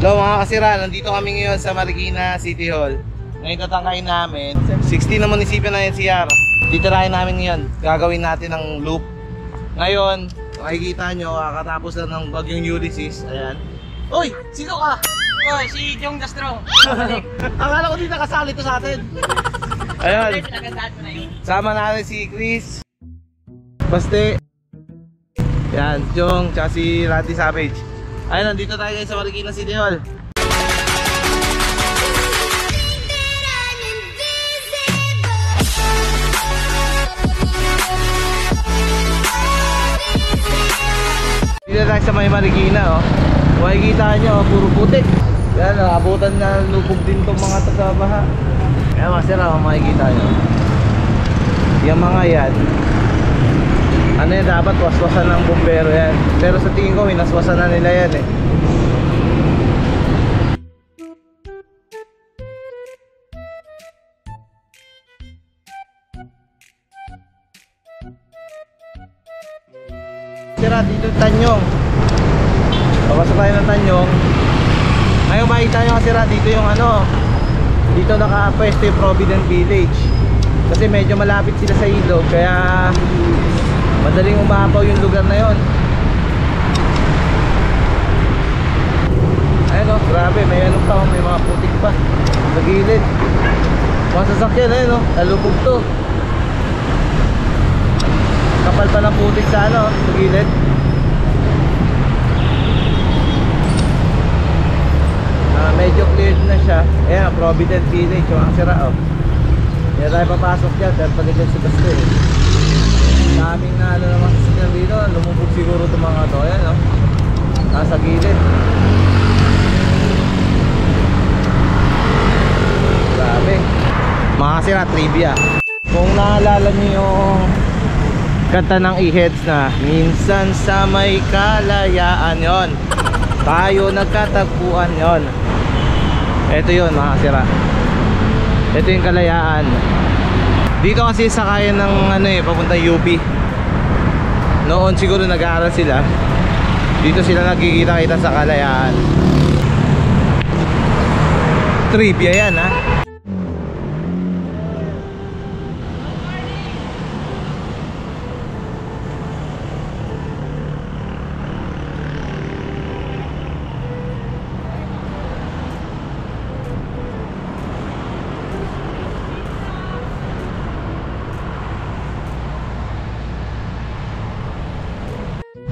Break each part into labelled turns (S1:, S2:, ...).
S1: Hello mga kasira, nandito kami ngayon sa Marikina City Hall. Ngayon tatangkayin namin 16 na munisipyo na NCR. Titirahin namin ngayon, gagawin natin ng loop. Ngayon, makikita nyo, kakatapos lang ng bagyong Ulysses. Ayan. Uy! Sino ka?
S2: Oh, si Jong the Strong.
S1: Akala ko di nakasali to sa atin. Ayan. Sama natin si Chris Baste. Yan, Jong, tsaka si Randy Savage. Ayun, nandito tayo guys sa Marikina City Hall. Dito tayo sa may Marikina, oh. Makikita nyo, puro putik. Yan, abutan na lubog din itong mga taga-baha. Kaya masira, makikita nyo. Yung mga yan, ano yan, dapat waswasan ng bumbero yan. Pero sa tingin ko, minaswasan na nila yan eh. Sira dito Tanyong. Papasok tayo ng Tanyong. Ngayon makikita nyo kasi dito yung ano, dito nakapwesto yung Provident Village. Kasi medyo malapit sila sa ilog, kaya madaling umapaw yung lugar na yon. Ayun o, grabe, may ano pa, may mga putik pa sa gilid. Mga sasakyan, ayun o, nalubog to. Kapal pa ng putik sa ano, sa gilid. Medyo cleared na siya. Ayan, Provident Village, yung ang sira o. Kaya tayo papasok dyan, dahil pagiging si Baste eh. Daming na ano naman sa signal dito, lumubog siguro itong mga to. Ayan o, nasa gilid. Grabe. Mga kasira, trivia. Kung naalala niyo yung kanta ng E-Heads na minsan sa may kalayaan, yon tayo nagkatagpuan, yon. Ito yun mga kasira. Ito yung kalayaan. Dito kasi sakayan ng ano eh, papunta UP. Noon siguro nag-aaral sila. Dito sila nagkikita-kita sa kalayaan. Trivia yan ha.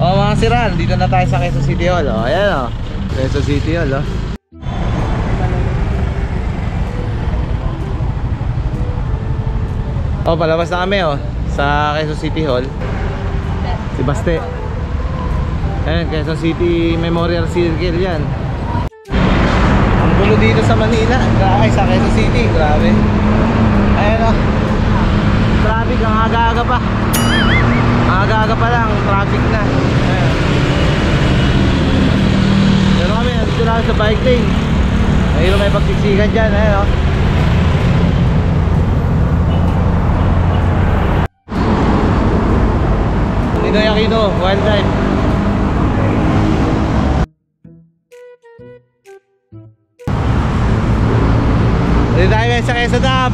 S1: Oh mga siran, dito na tayo sa Quezon City Hall. Oh, ayan oh, Quezon City Hall oh. Oh, palabas na kami oh sa Quezon City Hall. Si Baste. Ayan, Quezon City Memorial Circle yan. Ang gulo dito sa Manila. Grabe, sa Quezon City, grabe. Ayan oh, traffic ang aga-aga pa. Aga-aga pa lang, traffic na. Ayan. Pero kami, nandito lang sa bike lane. Mayroon may pagsiksikan dyan, ayan o. Ninoy Aquino, wildlife. Dito tayo guys sa Quezon Dam.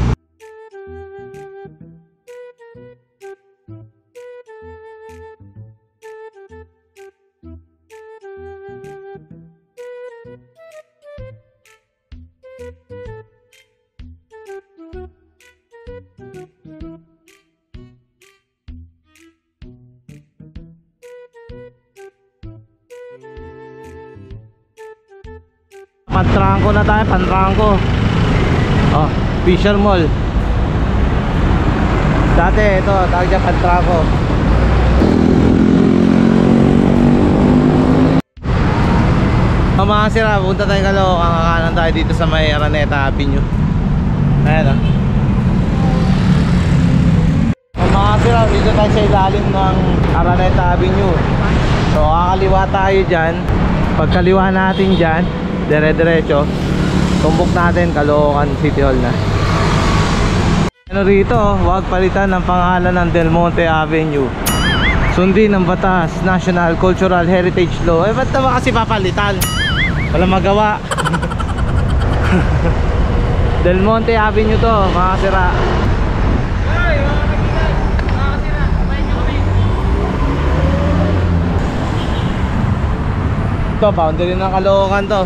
S1: Pantrangko na tayo, Pantrangko. Oh, Fisher Mall. Dati ito, tawag dyan Pantrangko. Mga sira, punta tayong Caloocan, kakanan tayo dito sa may Araneta Avenue. Ayan o. Mga sira, dito tayo sa ilalim ng Araneta Avenue. So kakaliwa tayo dyan. Pagkaliwa natin dyan, dire-diretso, tumbok natin Caloocan City Hall na. Ano rito, huwag palitan ng pangalan ng Del Monte Avenue. Sundin ng batas, National Cultural Heritage Law. Eh ba't naman kasi papalitan? Walang magawa. Del Monte Avenue to, mga sira. Ito, boundary ng Caloocan to.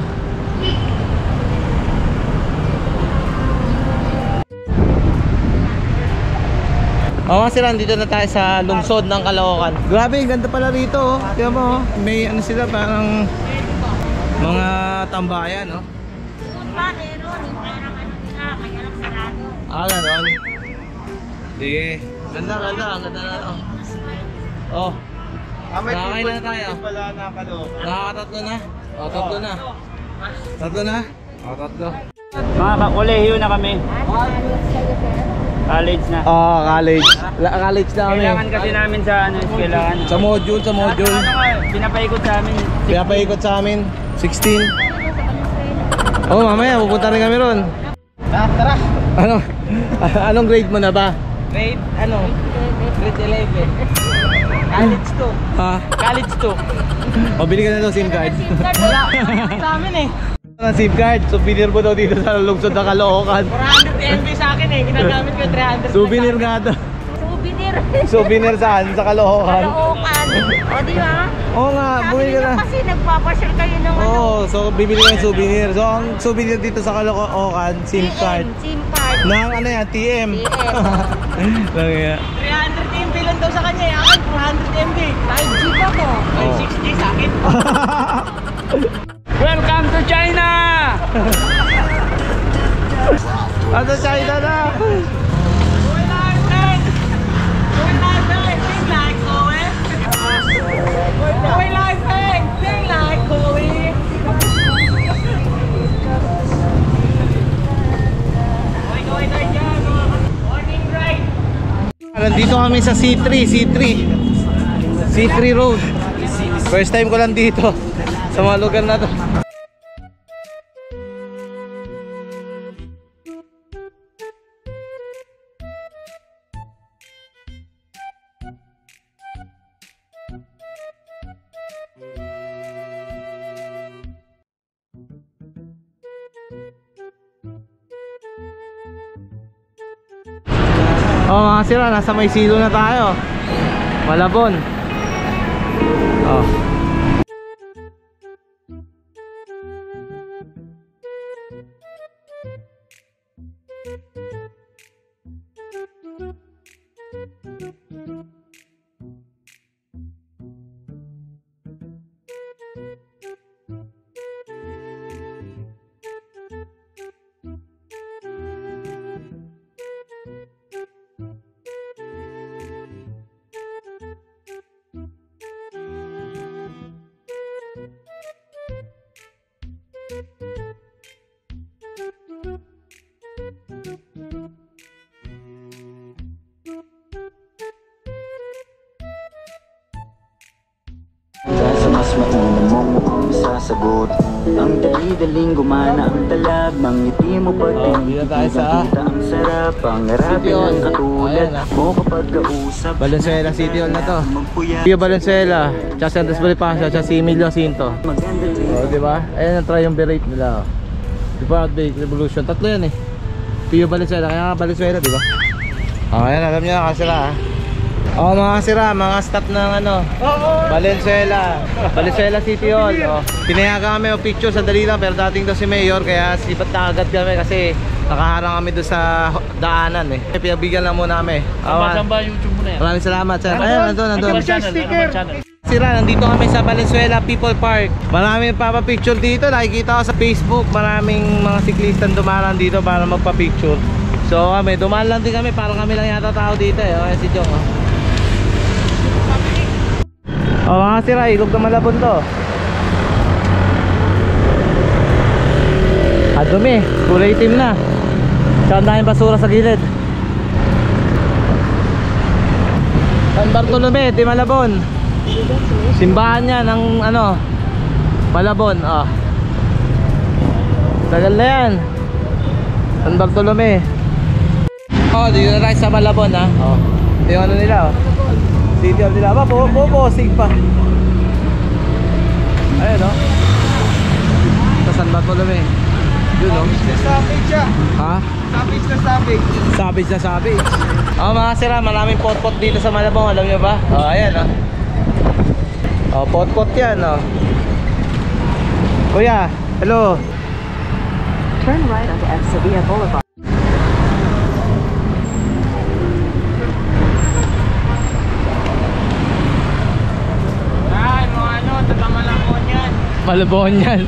S1: Oo, sila, dito na tayo sa lungsod ng Caloocan. Grabe, ganda pala rito, oh. Tingnan mo, oh. May ano sila, parang mga tambayan, no? Ah, gano'n. Sige. Ganda na, oh. Oh. Nakakain na tayo. Nakakatatlo na. Oh, tatlo na. Tatlo na? Oh, tatlo.
S2: Mga kakolehiyo na kami. College na.
S1: Oh, college. College na kami.
S2: Kailangan kasi namin sa eskwelahan.
S1: Sa module.
S2: Pinapaikot sa amin.
S1: Pinapaikot sa amin. 16. Oh, mamaya pupunta rin kami ron.
S2: Tara.
S1: Anong grade mo na ba?
S2: Grade 11. College 2.
S1: Ha?
S2: College 2.
S1: O, bili ka na daw SIM card.
S2: Wala. Sa amin eh.
S1: Ang SIM card, souvenir mo daw dito sa lungsod ng Caloocan.
S2: 400 MB sa akin eh. Ginagamit ko 300.
S1: Souvenir nga daw.
S3: Souvenir.
S1: Souvenir saan? Sa Caloocan.
S3: Caloocan. O di ba?
S1: Oo nga, bumili ka na.
S3: Kasi nagpapasyal kayo ng ano.
S1: Oo, so bibili ka ng souvenir. So ang souvenir dito sa Caloocan, SIM card.
S3: SIM card.
S1: Nang ano yan, TM. Lang yan.
S2: 300 MB lang daw sa kanya eh. Akin 400 MB.
S3: 5G ba to?
S2: 60 sa akin. Welcome to China!
S1: Ano China na?
S2: Going live, man! Going live, man! Sing like Chloe! Going live, man! Sing like Chloe! Going dyan, morning ride!
S1: Nandito kami sa C3 Road. First time ko lang dito sa mga lugar na to. Oh, mga sira, nasa may silo na tayo. Malabon. Oh.
S4: Sa mas mainam mong sasagot, ang dali-daling gumana ang talab, ng ngiti mo pag
S1: dito tayo sa
S4: kita ang sarap, ang harapin ang katulad mo kapag kausap.
S1: Valenzuela City Hall na to.
S4: Magpuyat,
S1: Pio Valenzuela, tsaka Santos Bonifacio, tsaka si Emilio Jacinto.
S4: maganda rin.
S1: Oh, di ba? Ayan ang triumvirate nila. Republic, Revolution, tatlo yan eh. Pio Valenzuela, kaya nga Valenzuela, di ba? Oh, ayan, alam niyo na kasira ha. Oh, mga kasira, mga staff ng ano, Valenzuela City Hall. Oh. Pinayagan kami o picture, sandali lang, pero dating daw si Mayor, kaya sipat na agad kami kasi nakaharang kami doon sa daanan eh. Pinabigyan lang muna kami.
S2: Samba YouTube mo na yan.
S1: Maraming salamat sir. Ayun, nandun.
S2: Sticker!
S1: Sira, nandito kami sa Valenzuela People Park. Maraming papapicture dito. Nakikita ko sa Facebook, maraming mga siklistang dumaraan dito para magpa-picture. So kami, dumaan lang din kami, parang kami lang yata tao dito eh. Okay, si Jong oh. Oh, mga sira, ikog na Malabon to. Ang dumi, kulay itim na. Saan tayong basura sa gilid? San Bartolome, di Malabon. Simbahan niya ng ano, Malabon. Oh. Tagal na yan. San Bartolome. Oh, dito na tayo sa Malabon ha. Oh. Ito yung ano nila oh. City Hall nila. Posig pa. Ayun oh. Bartolome. Yun, no?
S2: Savage siya.
S1: Ha?
S2: Savage na savage.
S1: Savage na savage. Mga sira, maraming pot-pot dito sa Malabon, alam nyo ba? Ayan, pot-pot yan, Kuya, hello.
S5: Turn right onto F. Sevilla Boulevard.
S2: Ay, mga taga Malabon yan.
S1: Malabon yan.